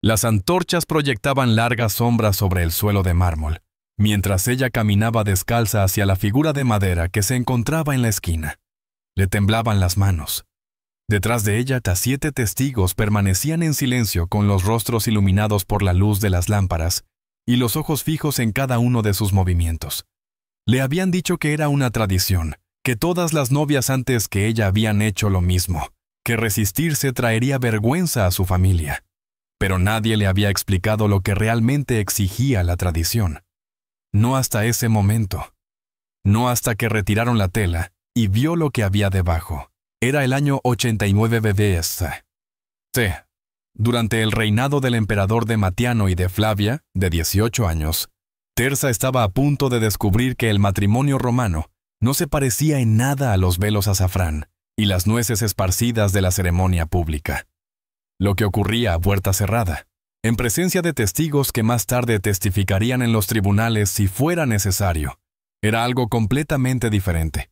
Las antorchas proyectaban largas sombras sobre el suelo de mármol, mientras ella caminaba descalza hacia la figura de madera que se encontraba en la esquina. Le temblaban las manos. Detrás de ella, 7 testigos permanecían en silencio con los rostros iluminados por la luz de las lámparas y los ojos fijos en cada uno de sus movimientos. Le habían dicho que era una tradición, que todas las novias antes que ella habían hecho lo mismo, que resistirse traería vergüenza a su familia. Pero nadie le había explicado lo que realmente exigía la tradición. No hasta ese momento. No hasta que retiraron la tela y vio lo que había debajo. Era el año 89 BC. Durante el reinado del emperador Dematiano y de Flavia, de 18 años, Tersa estaba a punto de descubrir que el matrimonio romano no se parecía en nada a los velos azafrán y las nueces esparcidas de la ceremonia pública. Lo que ocurría a puerta cerrada, en presencia de testigos que más tarde testificarían en los tribunales si fuera necesario, era algo completamente diferente.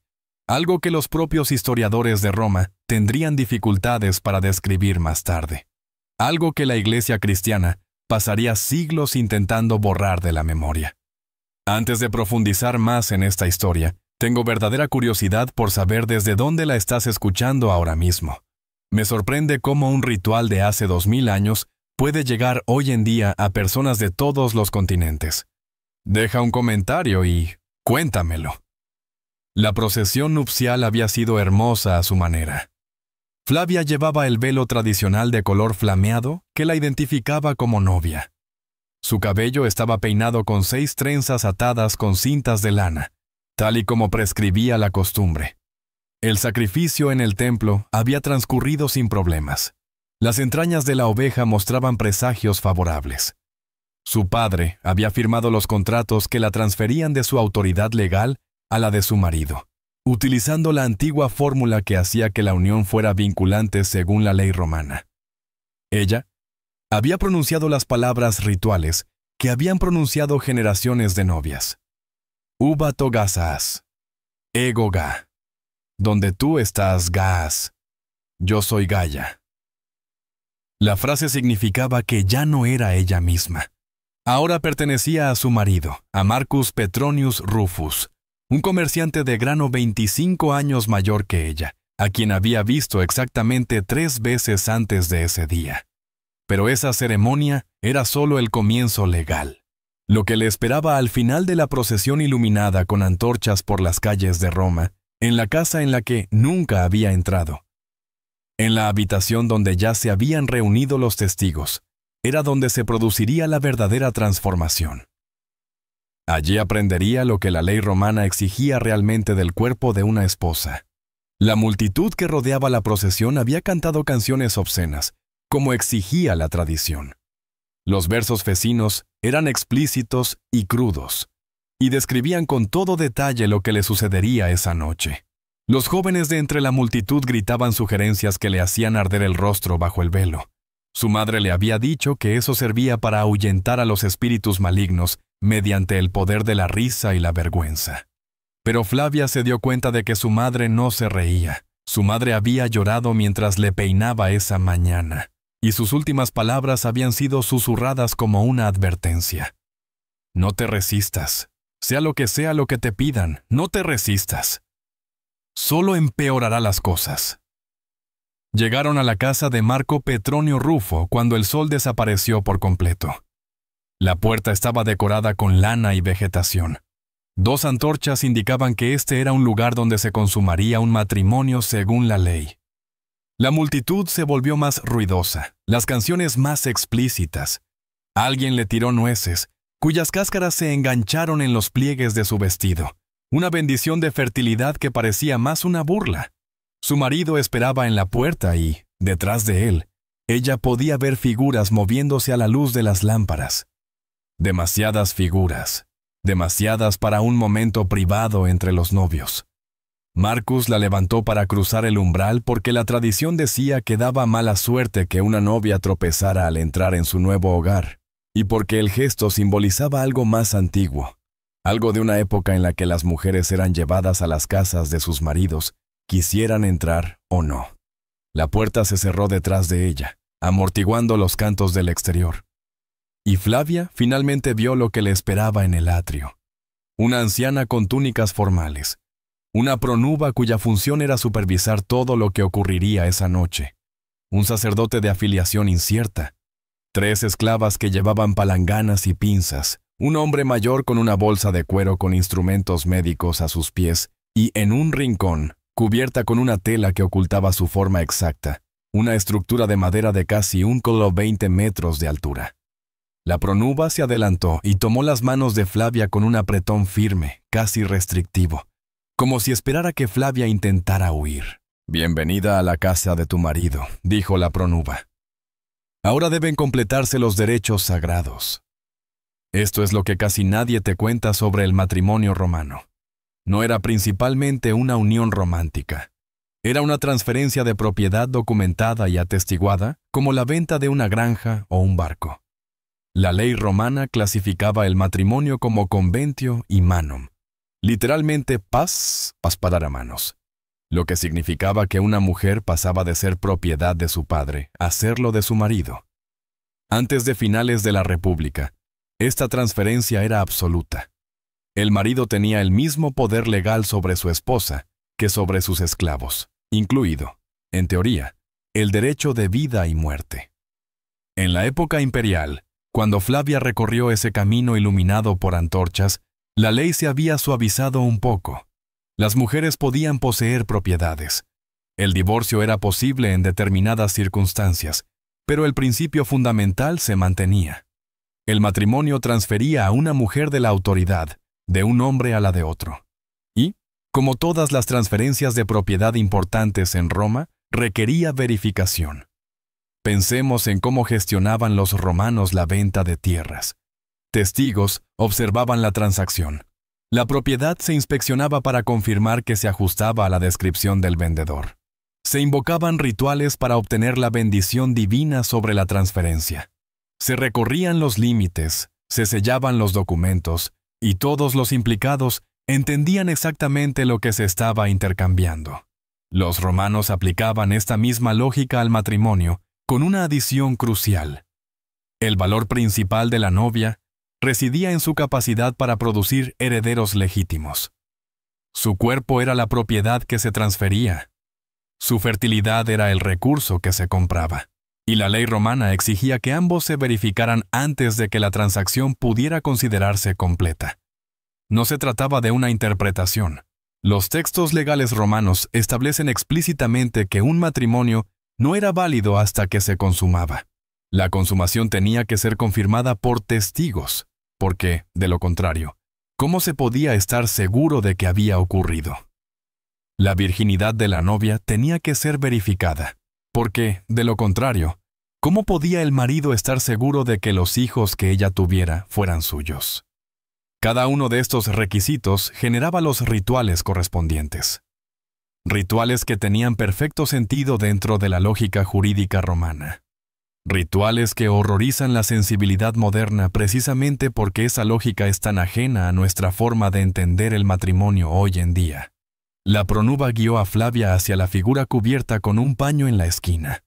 Algo que los propios historiadores de Roma tendrían dificultades para describir más tarde. Algo que la Iglesia cristiana pasaría siglos intentando borrar de la memoria. Antes de profundizar más en esta historia, tengo verdadera curiosidad por saber desde dónde la estás escuchando ahora mismo. Me sorprende cómo un ritual de hace 2000 años puede llegar hoy en día a personas de todos los continentes. Deja un comentario y cuéntamelo. La procesión nupcial había sido hermosa a su manera. Flavia llevaba el velo tradicional de color flameado que la identificaba como novia. Su cabello estaba peinado con 6 trenzas atadas con cintas de lana, tal y como prescribía la costumbre. El sacrificio en el templo había transcurrido sin problemas. Las entrañas de la oveja mostraban presagios favorables. Su padre había firmado los contratos que la transferían de su autoridad legal a la de su marido, utilizando la antigua fórmula que hacía que la unión fuera vinculante según la ley romana. Ella había pronunciado las palabras rituales que habían pronunciado generaciones de novias. Uba togasas, ego ga. Donde tú estás, Gas. Yo soy Gaia. La frase significaba que ya no era ella misma. Ahora pertenecía a su marido, a Marcus Petronius Rufus, un comerciante de grano 25 años mayor que ella, a quien había visto exactamente 3 veces antes de ese día. Pero esa ceremonia era solo el comienzo legal. Lo que le esperaba al final de la procesión iluminada con antorchas por las calles de Roma, en la casa en la que nunca había entrado. En la habitación donde ya se habían reunido los testigos, era donde se produciría la verdadera transformación. Allí aprendería lo que la ley romana exigía realmente del cuerpo de una esposa. La multitud que rodeaba la procesión había cantado canciones obscenas, como exigía la tradición. Los versos vecinos eran explícitos y crudos, y describían con todo detalle lo que le sucedería esa noche. Los jóvenes de entre la multitud gritaban sugerencias que le hacían arder el rostro bajo el velo. Su madre le había dicho que eso servía para ahuyentar a los espíritus malignos mediante el poder de la risa y la vergüenza. Pero Flavia se dio cuenta de que su madre no se reía. Su madre había llorado mientras le peinaba esa mañana, y sus últimas palabras habían sido susurradas como una advertencia. No te resistas. Sea lo que te pidan, no te resistas. Solo empeorará las cosas. Llegaron a la casa de Marco Petronio Rufo cuando el sol desapareció por completo. La puerta estaba decorada con lana y vegetación. 2 antorchas indicaban que este era un lugar donde se consumaría un matrimonio según la ley. La multitud se volvió más ruidosa, las canciones más explícitas. Alguien le tiró nueces, cuyas cáscaras se engancharon en los pliegues de su vestido, una bendición de fertilidad que parecía más una burla. Su marido esperaba en la puerta y, detrás de él, ella podía ver figuras moviéndose a la luz de las lámparas. Demasiadas figuras, demasiadas para un momento privado entre los novios. Marcus la levantó para cruzar el umbral porque la tradición decía que daba mala suerte que una novia tropezara al entrar en su nuevo hogar, y porque el gesto simbolizaba algo más antiguo, algo de una época en la que las mujeres eran llevadas a las casas de sus maridos, quisieran entrar o no. La puerta se cerró detrás de ella, amortiguando los cantos del exterior. Y Flavia finalmente vio lo que le esperaba en el atrio. Una anciana con túnicas formales. Una pronuba cuya función era supervisar todo lo que ocurriría esa noche. Un sacerdote de afiliación incierta. 3 esclavas que llevaban palanganas y pinzas. Un hombre mayor con una bolsa de cuero con instrumentos médicos a sus pies. Y en un rincón, cubierta con una tela que ocultaba su forma exacta, una estructura de madera de casi 1,20 metros de altura. La pronuba se adelantó y tomó las manos de Flavia con un apretón firme, casi restrictivo, como si esperara que Flavia intentara huir. «Bienvenida a la casa de tu marido», dijo la pronuba. «Ahora deben completarse los derechos sagrados». Esto es lo que casi nadie te cuenta sobre el matrimonio romano. No era principalmente una unión romántica. Era una transferencia de propiedad documentada y atestiguada, como la venta de una granja o un barco. La ley romana clasificaba el matrimonio como conventio y manum, literalmente paz para manos, lo que significaba que una mujer pasaba de ser propiedad de su padre a serlo de su marido. Antes de finales de la República, esta transferencia era absoluta. El marido tenía el mismo poder legal sobre su esposa que sobre sus esclavos, incluido, en teoría, el derecho de vida y muerte. En la época imperial, cuando Flavia recorrió ese camino iluminado por antorchas, la ley se había suavizado un poco. Las mujeres podían poseer propiedades. El divorcio era posible en determinadas circunstancias, pero el principio fundamental se mantenía. El matrimonio transfería a una mujer de la autoridad, de un hombre a la de otro. Y, como todas las transferencias de propiedad importantes en Roma, requería verificación. Pensemos en cómo gestionaban los romanos la venta de tierras. Testigos observaban la transacción. La propiedad se inspeccionaba para confirmar que se ajustaba a la descripción del vendedor. Se invocaban rituales para obtener la bendición divina sobre la transferencia. Se recorrían los límites, se sellaban los documentos, y todos los implicados entendían exactamente lo que se estaba intercambiando. Los romanos aplicaban esta misma lógica al matrimonio, con una adición crucial. El valor principal de la novia residía en su capacidad para producir herederos legítimos. Su cuerpo era la propiedad que se transfería. Su fertilidad era el recurso que se compraba. Y la ley romana exigía que ambos se verificaran antes de que la transacción pudiera considerarse completa. No se trataba de una interpretación. Los textos legales romanos establecen explícitamente que un matrimonio no era válido hasta que se consumaba. La consumación tenía que ser confirmada por testigos, porque, de lo contrario, ¿cómo se podía estar seguro de que había ocurrido? La virginidad de la novia tenía que ser verificada, porque, de lo contrario, ¿cómo podía el marido estar seguro de que los hijos que ella tuviera fueran suyos? Cada uno de estos requisitos generaba los rituales correspondientes. Rituales que tenían perfecto sentido dentro de la lógica jurídica romana. Rituales que horrorizan la sensibilidad moderna precisamente porque esa lógica es tan ajena a nuestra forma de entender el matrimonio hoy en día. La pronuba guió a Flavia hacia la figura cubierta con un paño en la esquina.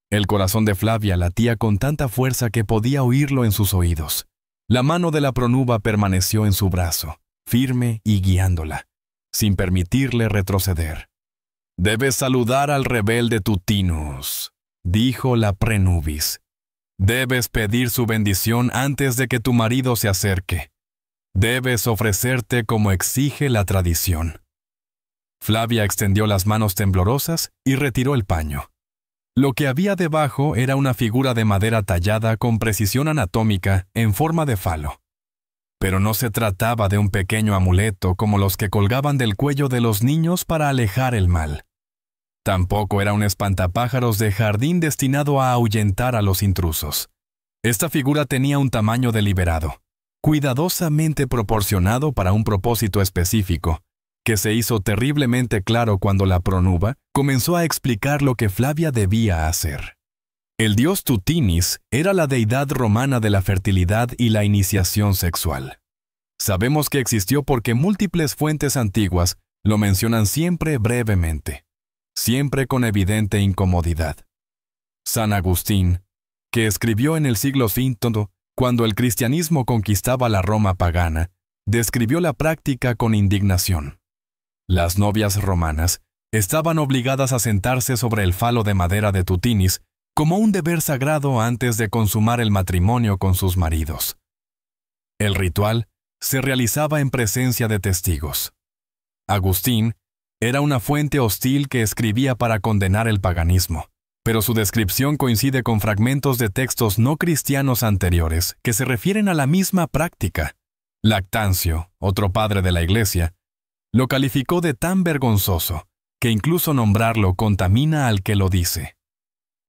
El corazón de Flavia latía con tanta fuerza que podía oírlo en sus oídos. La mano de la pronuba permaneció en su brazo, firme y guiándola, sin permitirle retroceder. «Debes saludar al rebelde Tutinus», dijo la prenubis. «Debes pedir su bendición antes de que tu marido se acerque. Debes ofrecerte como exige la tradición». Flavia extendió las manos temblorosas y retiró el paño. Lo que había debajo era una figura de madera tallada con precisión anatómica en forma de falo. Pero no se trataba de un pequeño amuleto como los que colgaban del cuello de los niños para alejar el mal. Tampoco era un espantapájaros de jardín destinado a ahuyentar a los intrusos. Esta figura tenía un tamaño deliberado, cuidadosamente proporcionado para un propósito específico, que se hizo terriblemente claro cuando la pronuba comenzó a explicar lo que Flavia debía hacer. El dios Tutinis era la deidad romana de la fertilidad y la iniciación sexual. Sabemos que existió porque múltiples fuentes antiguas lo mencionan siempre brevemente, siempre con evidente incomodidad. San Agustín, que escribió en el siglo V, cuando el cristianismo conquistaba la Roma pagana, describió la práctica con indignación. Las novias romanas estaban obligadas a sentarse sobre el falo de madera de Tutinis como un deber sagrado antes de consumar el matrimonio con sus maridos. El ritual se realizaba en presencia de testigos. Agustín era una fuente hostil que escribía para condenar el paganismo, pero su descripción coincide con fragmentos de textos no cristianos anteriores que se refieren a la misma práctica. Lactancio, otro padre de la Iglesia, lo calificó de tan vergonzoso que incluso nombrarlo contamina al que lo dice.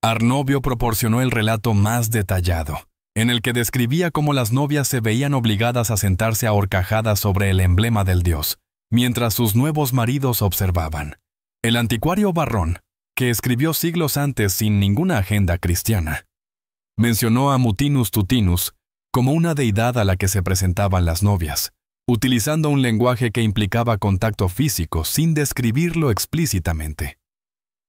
Arnovio proporcionó el relato más detallado, en el que describía cómo las novias se veían obligadas a sentarse ahorcajadas sobre el emblema del dios, mientras sus nuevos maridos observaban. El anticuario Varrón, que escribió siglos antes sin ninguna agenda cristiana, mencionó a Mutinus Tutinus como una deidad a la que se presentaban las novias, utilizando un lenguaje que implicaba contacto físico sin describirlo explícitamente.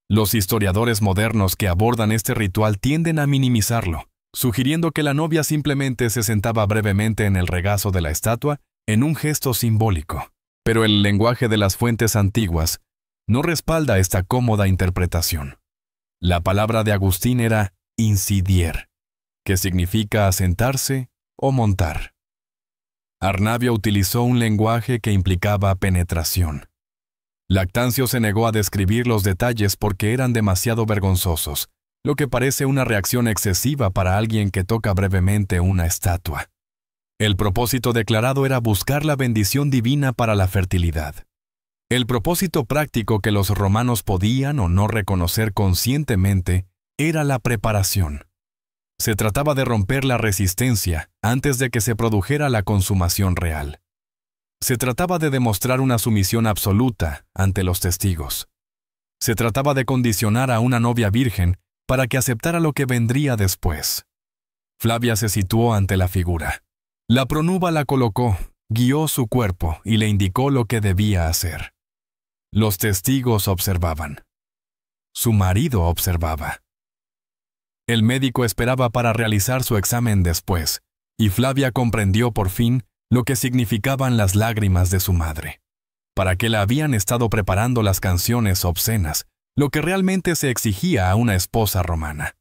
Los historiadores modernos que abordan este ritual tienden a minimizarlo, sugiriendo que la novia simplemente se sentaba brevemente en el regazo de la estatua en un gesto simbólico. Pero el lenguaje de las fuentes antiguas no respalda esta cómoda interpretación. La palabra de Agustín era incidier, que significa asentarse o montar. Arnavio utilizó un lenguaje que implicaba penetración. Lactancio se negó a describir los detalles porque eran demasiado vergonzosos, lo que parece una reacción excesiva para alguien que toca brevemente una estatua. El propósito declarado era buscar la bendición divina para la fertilidad. El propósito práctico que los romanos podían o no reconocer conscientemente era la preparación. Se trataba de romper la resistencia antes de que se produjera la consumación real. Se trataba de demostrar una sumisión absoluta ante los testigos. Se trataba de condicionar a una novia virgen para que aceptara lo que vendría después. Flavia se situó ante la figura. La pronuba la colocó, guió su cuerpo y le indicó lo que debía hacer. Los testigos observaban. Su marido observaba. El médico esperaba para realizar su examen después, y Flavia comprendió por fin lo que significaban las lágrimas de su madre. Para qué la habían estado preparando las canciones obscenas, lo que realmente se exigía a una esposa romana.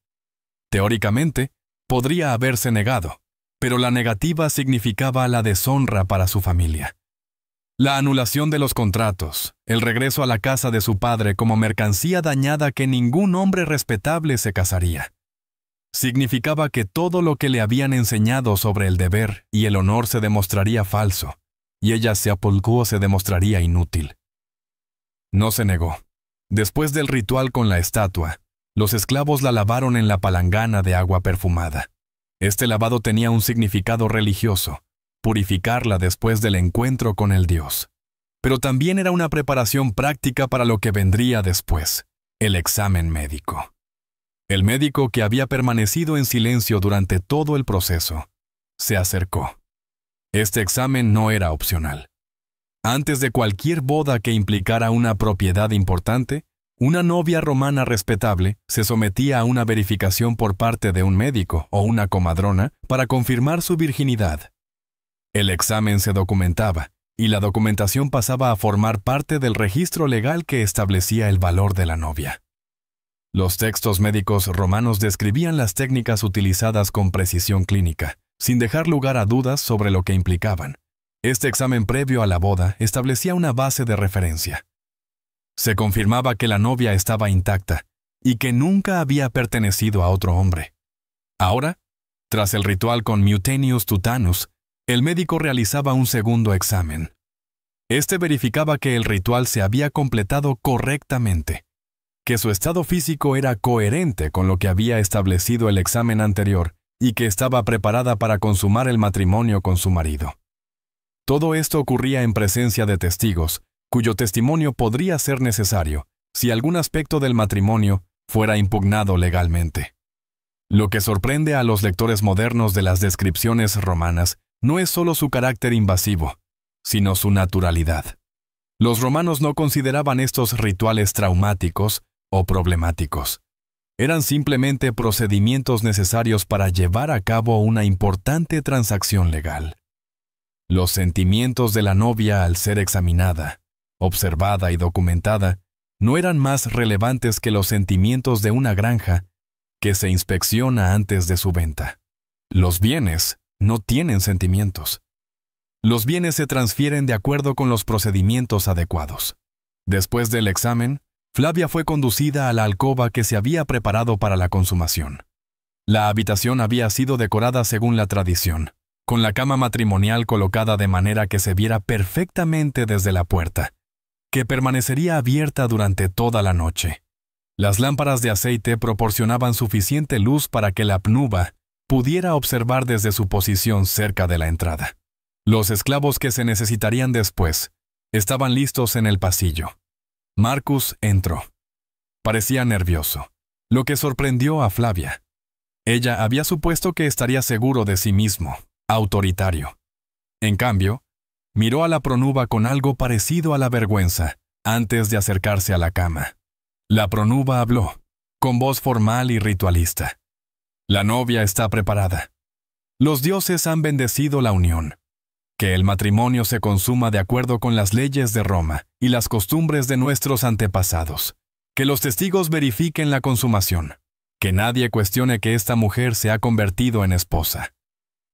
Teóricamente, podría haberse negado, pero la negativa significaba la deshonra para su familia. La anulación de los contratos, el regreso a la casa de su padre como mercancía dañada que ningún hombre respetable se casaría. Significaba que todo lo que le habían enseñado sobre el deber y el honor se demostraría falso, y ella se demostraría inútil. No se negó. Después del ritual con la estatua, los esclavos la lavaron en la palangana de agua perfumada. Este lavado tenía un significado religioso, purificarla después del encuentro con el Dios. Pero también era una preparación práctica para lo que vendría después, el examen médico. El médico, que había permanecido en silencio durante todo el proceso, se acercó. Este examen no era opcional. Antes de cualquier boda que implicara una propiedad importante, una novia romana respetable se sometía a una verificación por parte de un médico o una comadrona para confirmar su virginidad. El examen se documentaba, y la documentación pasaba a formar parte del registro legal que establecía el valor de la novia. Los textos médicos romanos describían las técnicas utilizadas con precisión clínica, sin dejar lugar a dudas sobre lo que implicaban. Este examen previo a la boda establecía una base de referencia. Se confirmaba que la novia estaba intacta y que nunca había pertenecido a otro hombre. Ahora, tras el ritual con Mutinus Tutanus, el médico realizaba un segundo examen. Este verificaba que el ritual se había completado correctamente, que su estado físico era coherente con lo que había establecido el examen anterior y que estaba preparada para consumar el matrimonio con su marido. Todo esto ocurría en presencia de testigos, cuyo testimonio podría ser necesario si algún aspecto del matrimonio fuera impugnado legalmente. Lo que sorprende a los lectores modernos de las descripciones romanas no es solo su carácter invasivo, sino su naturalidad. Los romanos no consideraban estos rituales traumáticos o problemáticos. Eran simplemente procedimientos necesarios para llevar a cabo una importante transacción legal. Los sentimientos de la novia al ser examinada, observada y documentada no eran más relevantes que los sentimientos de una granja que se inspecciona antes de su venta. Los bienes no tienen sentimientos. Los bienes se transfieren de acuerdo con los procedimientos adecuados. Después del examen, Flavia fue conducida a la alcoba que se había preparado para la consumación. La habitación había sido decorada según la tradición, con la cama matrimonial colocada de manera que se viera perfectamente desde la puerta, que permanecería abierta durante toda la noche. Las lámparas de aceite proporcionaban suficiente luz para que la pnuba pudiera observar desde su posición cerca de la entrada. Los esclavos que se necesitarían después estaban listos en el pasillo. Marcus entró. Parecía nervioso, lo que sorprendió a Flavia. Ella había supuesto que estaría seguro de sí mismo, autoritario. En cambio, miró a la pronuba con algo parecido a la vergüenza antes de acercarse a la cama. La pronuba habló, con voz formal y ritualista. La novia está preparada. Los dioses han bendecido la unión. Que el matrimonio se consuma de acuerdo con las leyes de Roma y las costumbres de nuestros antepasados. Que los testigos verifiquen la consumación. Que nadie cuestione que esta mujer se ha convertido en esposa.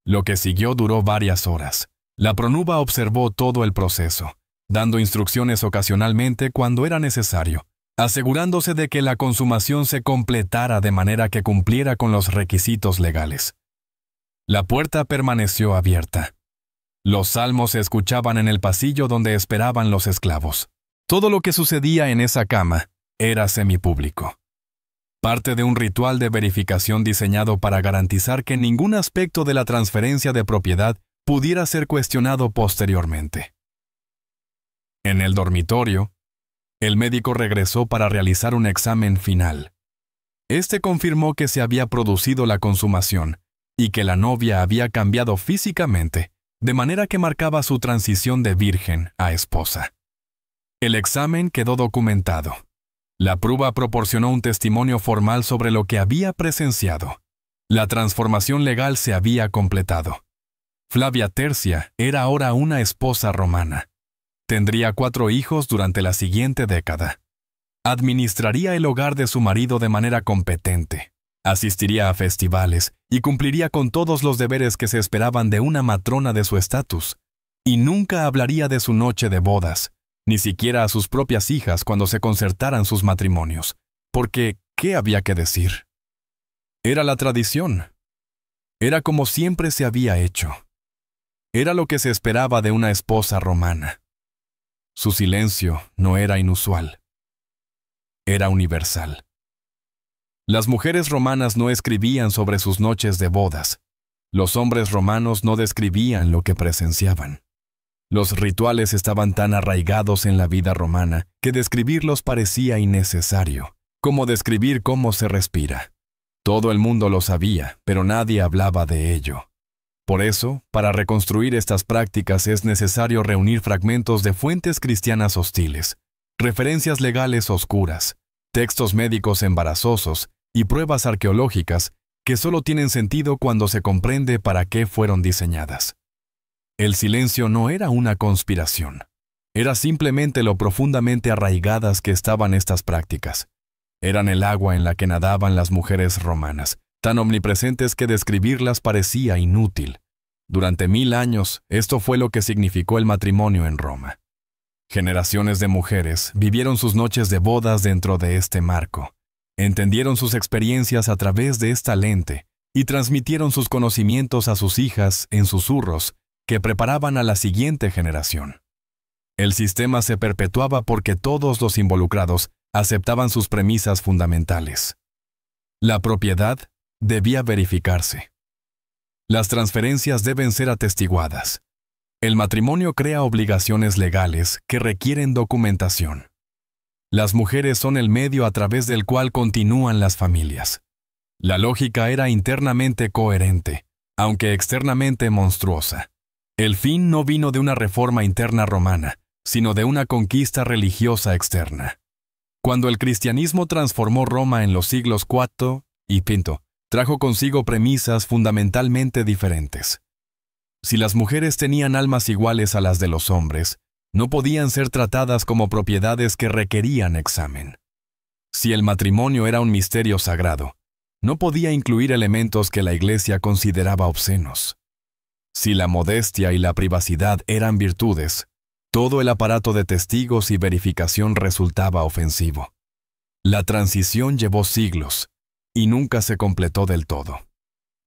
Lo que siguió duró varias horas. La pronuba observó todo el proceso, dando instrucciones ocasionalmente cuando era necesario, asegurándose de que la consumación se completara de manera que cumpliera con los requisitos legales. La puerta permaneció abierta. Los salmos se escuchaban en el pasillo donde esperaban los esclavos. Todo lo que sucedía en esa cama era semipúblico. Parte de un ritual de verificación diseñado para garantizar que ningún aspecto de la transferencia de propiedad pudiera ser cuestionado posteriormente. En el dormitorio, el médico regresó para realizar un examen final. Este confirmó que se había producido la consumación y que la novia había cambiado físicamente, de manera que marcaba su transición de virgen a esposa. El examen quedó documentado. La prueba proporcionó un testimonio formal sobre lo que había presenciado. La transformación legal se había completado. Flavia Tercia era ahora una esposa romana. Tendría 4 hijos durante la siguiente década. Administraría el hogar de su marido de manera competente. Asistiría a festivales y cumpliría con todos los deberes que se esperaban de una matrona de su estatus. Y nunca hablaría de su noche de bodas, ni siquiera a sus propias hijas cuando se concertaran sus matrimonios, porque ¿qué había que decir? Era la tradición. Era como siempre se había hecho. Era lo que se esperaba de una esposa romana. Su silencio no era inusual. Era universal. Las mujeres romanas no escribían sobre sus noches de bodas. Los hombres romanos no describían lo que presenciaban. Los rituales estaban tan arraigados en la vida romana que describirlos parecía innecesario, como describir cómo se respira. Todo el mundo lo sabía, pero nadie hablaba de ello. Por eso, para reconstruir estas prácticas es necesario reunir fragmentos de fuentes cristianas hostiles, referencias legales oscuras, textos médicos embarazosos y pruebas arqueológicas que solo tienen sentido cuando se comprende para qué fueron diseñadas. El silencio no era una conspiración. Era simplemente lo profundamente arraigadas que estaban estas prácticas. Eran el agua en la que nadaban las mujeres romanas, tan omnipresentes que describirlas parecía inútil. Durante 1000 años, esto fue lo que significó el matrimonio en Roma. Generaciones de mujeres vivieron sus noches de bodas dentro de este marco. Entendieron sus experiencias a través de esta lente y transmitieron sus conocimientos a sus hijas en susurros que preparaban a la siguiente generación. El sistema se perpetuaba porque todos los involucrados aceptaban sus premisas fundamentales. La propiedad debía verificarse. Las transferencias deben ser atestiguadas. El matrimonio crea obligaciones legales que requieren documentación. Las mujeres son el medio a través del cual continúan las familias. La lógica era internamente coherente, aunque externamente monstruosa. El fin no vino de una reforma interna romana, sino de una conquista religiosa externa. Cuando el cristianismo transformó Roma en los siglos IV y V, trajo consigo premisas fundamentalmente diferentes. Si las mujeres tenían almas iguales a las de los hombres, no podían ser tratadas como propiedades que requerían examen. Si el matrimonio era un misterio sagrado, no podía incluir elementos que la Iglesia consideraba obscenos. Si la modestia y la privacidad eran virtudes, todo el aparato de testigos y verificación resultaba ofensivo. La transición llevó siglos y nunca se completó del todo.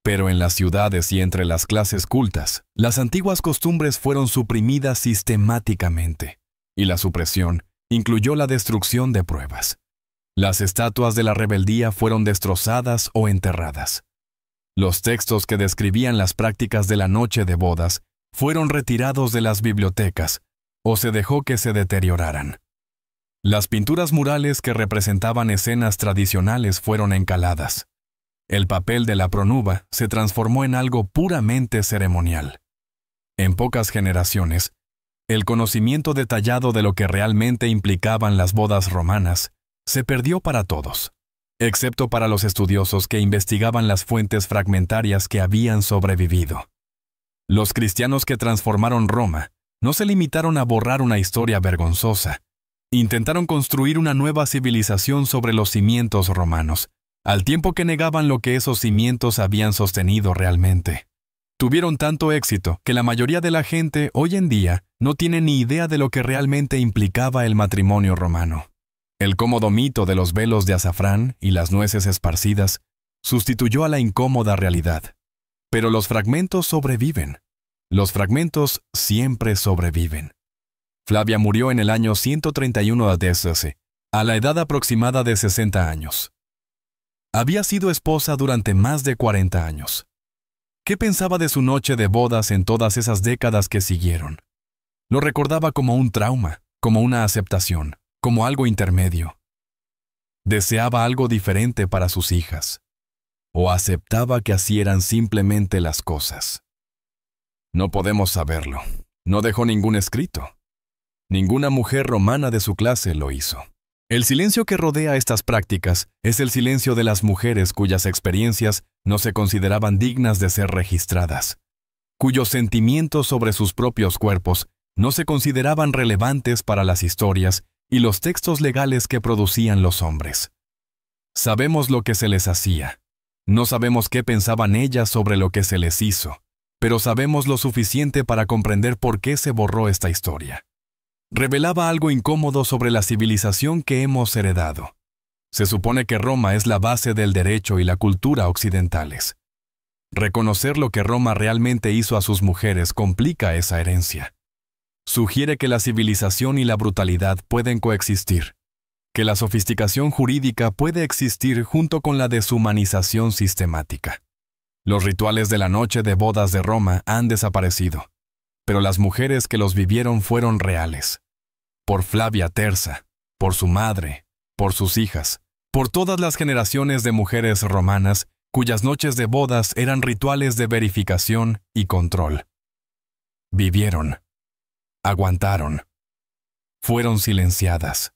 Pero en las ciudades y entre las clases cultas, las antiguas costumbres fueron suprimidas sistemáticamente, y la supresión incluyó la destrucción de pruebas. Las estatuas de la rebeldía fueron destrozadas o enterradas. Los textos que describían las prácticas de la noche de bodas fueron retirados de las bibliotecas o se dejó que se deterioraran. Las pinturas murales que representaban escenas tradicionales fueron encaladas. El papel de la pronuba se transformó en algo puramente ceremonial. En pocas generaciones, el conocimiento detallado de lo que realmente implicaban las bodas romanas se perdió para todos, excepto para los estudiosos que investigaban las fuentes fragmentarias que habían sobrevivido. Los cristianos que transformaron Roma no se limitaron a borrar una historia vergonzosa. Intentaron construir una nueva civilización sobre los cimientos romanos, al tiempo que negaban lo que esos cimientos habían sostenido realmente. Tuvieron tanto éxito que la mayoría de la gente hoy en día no tiene ni idea de lo que realmente implicaba el matrimonio romano. El cómodo mito de los velos de azafrán y las nueces esparcidas sustituyó a la incómoda realidad. Pero los fragmentos sobreviven. Los fragmentos siempre sobreviven. Flavia murió en el año 131 a.C., a la edad aproximada de 60 años. Había sido esposa durante más de 40 años. ¿Qué pensaba de su noche de bodas en todas esas décadas que siguieron? Lo recordaba como un trauma, como una aceptación, como algo intermedio. Deseaba algo diferente para sus hijas, o aceptaba que así eran simplemente las cosas. No podemos saberlo. No dejó ningún escrito. Ninguna mujer romana de su clase lo hizo. El silencio que rodea estas prácticas es el silencio de las mujeres cuyas experiencias no se consideraban dignas de ser registradas, cuyos sentimientos sobre sus propios cuerpos no se consideraban relevantes para las historias y los textos legales que producían los hombres. Sabemos lo que se les hacía. No sabemos qué pensaban ellas sobre lo que se les hizo, pero sabemos lo suficiente para comprender por qué se borró esta historia. Revelaba algo incómodo sobre la civilización que hemos heredado. Se supone que Roma es la base del derecho y la cultura occidentales. Reconocer lo que Roma realmente hizo a sus mujeres complica esa herencia. Sugiere que la civilización y la brutalidad pueden coexistir, que la sofisticación jurídica puede existir junto con la deshumanización sistemática. Los rituales de la noche de bodas de Roma han desaparecido, pero las mujeres que los vivieron fueron reales. Por Flavia Tersa, por su madre, por sus hijas, por todas las generaciones de mujeres romanas cuyas noches de bodas eran rituales de verificación y control. Vivieron, aguantaron, fueron silenciadas.